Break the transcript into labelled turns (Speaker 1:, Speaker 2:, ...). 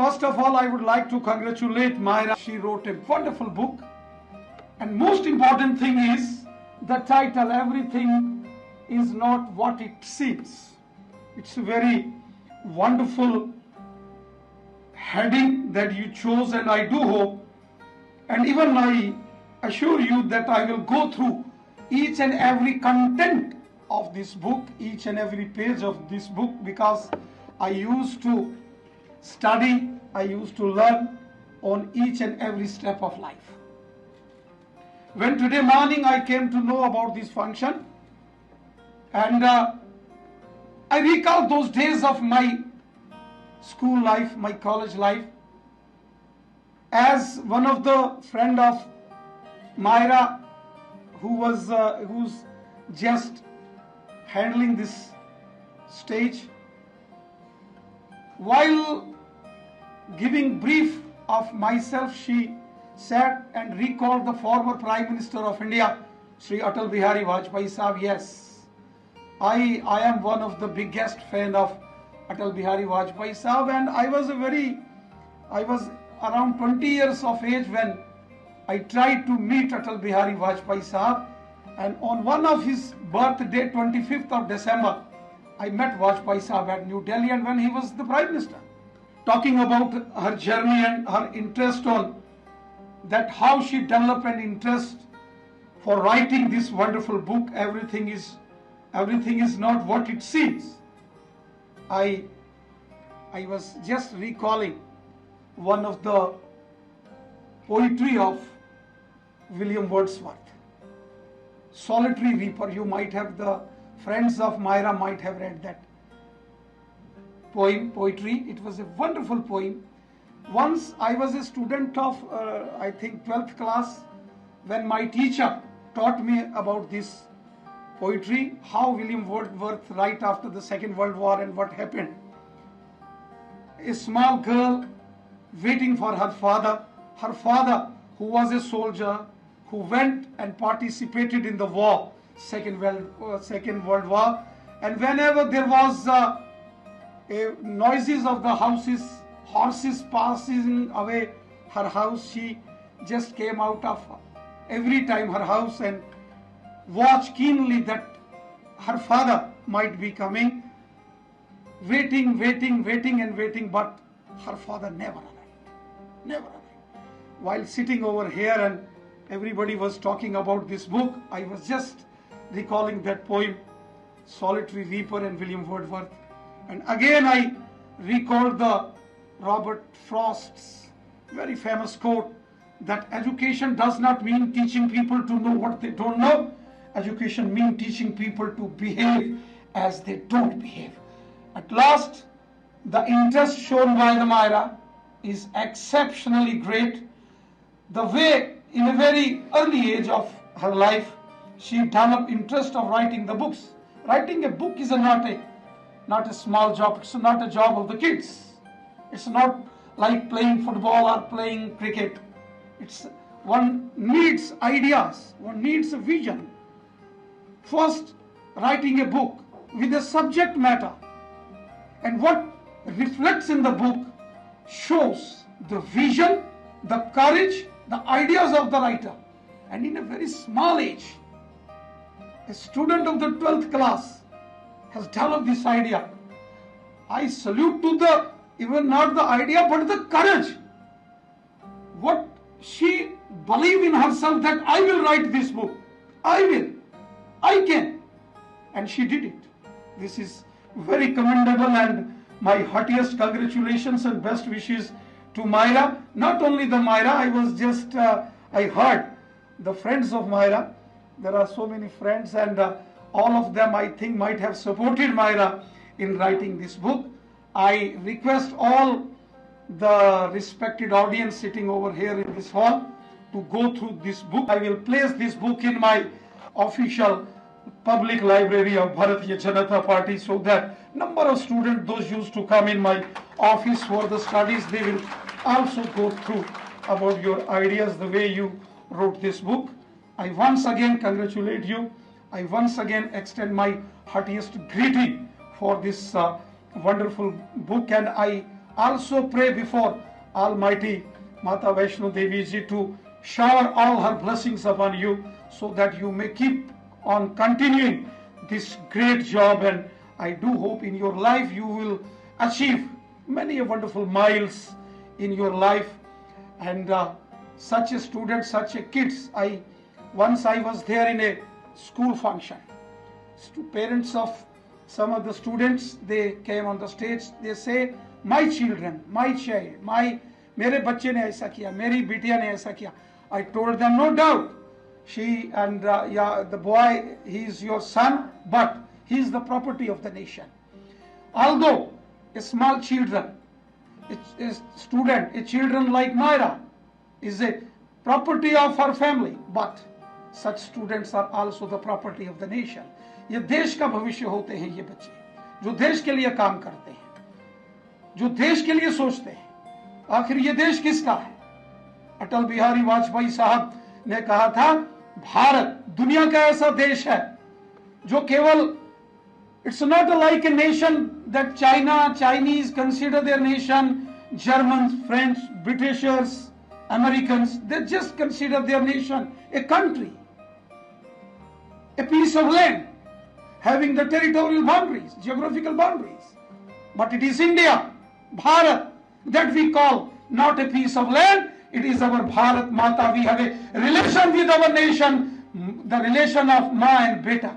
Speaker 1: First of all, I would like to congratulate Maayara. She wrote a wonderful book. And most important thing is the title, Everything is Not What It Seems. It's a very wonderful heading that you chose, and I do hope, and even I assure you that I will go through each and every content of this book, each and every page of this book, because I used to study, I used to learn on each and every step of life. When today morning I came to know about this function, and I recall those days of my school life, my college life, as one of the friend of Maayara who's just handling this stage. While giving brief of myself, she sat and recalled the former Prime Minister of India, Sri Atal Bihari Vajpayee Sahab. Yes, I am one of the biggest fan of Atal Bihari Vajpayee Sahab, and I was around 20 years of age when I tried to meet Atal Bihari Vajpayee Sahab, and on one of his birthday, 25th of December, I met Vajpayee Sahab at New Delhi, and when he was the Prime Minister. Talking about her journey and her interest on that, how she developed an interest for writing this wonderful book, Everything is Not What It Seems. I was just recalling one of the poetry of William Wordsworth, Solitary Reaper. You might have, the friends of Maayara might have read that poetry. It was a wonderful poem. Once I was a student of, I think 12th class, when my teacher taught me about this poetry, how William Wordsworth right after the Second World War and what happened. A small girl waiting for her father who was a soldier, who went and participated in the war, Second World War, and whenever there was noises of the horses passing away her house, she just came out of every time her house and watched keenly that her father might be coming, waiting, but her father never arrived. While sitting over here and everybody was talking about this book, I was just recalling that poem, Solitary Reaper and William Wordsworth. And again I recalled the Robert Frost's very famous quote that education does not mean teaching people to know what they don't know. Education means teaching people to behave as they don't behave. At last, the interest shown by the Maayara is exceptionally great. The way in a very early age of her life, she developed interest of writing the books. Writing a book is not a small job. It's not a job of the kids. It's not like playing football or playing cricket. One needs ideas. One needs a vision. First, writing a book with a subject matter, and what reflects in the book shows the vision, the courage, the ideas of the writer. And in a very small age, a student of the 12th class has developed this idea. I salute to even not the idea, but the courage. What she believed in herself, that I will write this book. I can. And she did it. This is very commendable, and my heartiest congratulations and best wishes to Maayara. Not only the Maayara, I heard the friends of Maayara. There are so many friends, and all of them, I think, might have supported Maayara in writing this book. I request all the respected audience sitting over here in this hall to go through this book. I will place this book in my official public library of Bharatiya Janata Party, so that number of students, those used to come in my office for the studies, they will also go through about your ideas, the way you wrote this book. I once again congratulate you. I once again extend my heartiest greeting for this wonderful book, and I also pray before Almighty Mata Vaishno Devi Ji to shower all her blessings upon you, so that you may keep on continuing this great job. And I do hope in your life you will achieve many wonderful miles in your life. And such a student, such a kids, once I was there in a school function. Parents of some of the students, they came on the stage, they say, my children, my child, मेरे बच्चे ने ऐसा किया, मेरी बिटिया ने ऐसा किया. I told them, no doubt, she and the boy, he is your son, but he is the property of the nation. Although a small children, a student, a children like Maayara is a property of her family, but such students are also the property of the nation. ये देश का भविष्य होते हैं ये बच्चे, जो देश के लिए काम करते हैं, जो देश के लिए सोचते हैं. आखिर ये देश किसका है? अटल बिहारी वाजपेयी साहब ने कहा था, भारत दुनिया का ऐसा देश है जो केवल, it's not like a nation that Chinese consider their nation, Germans, French, Britishers, Americans, they just consider their nation a country, a piece of land having the territorial boundaries, geographical boundaries. But it is India, Bharat, that we call not a piece of land, it is our Bharat Mata. We have a relation with our nation, the relation of Ma and Beta.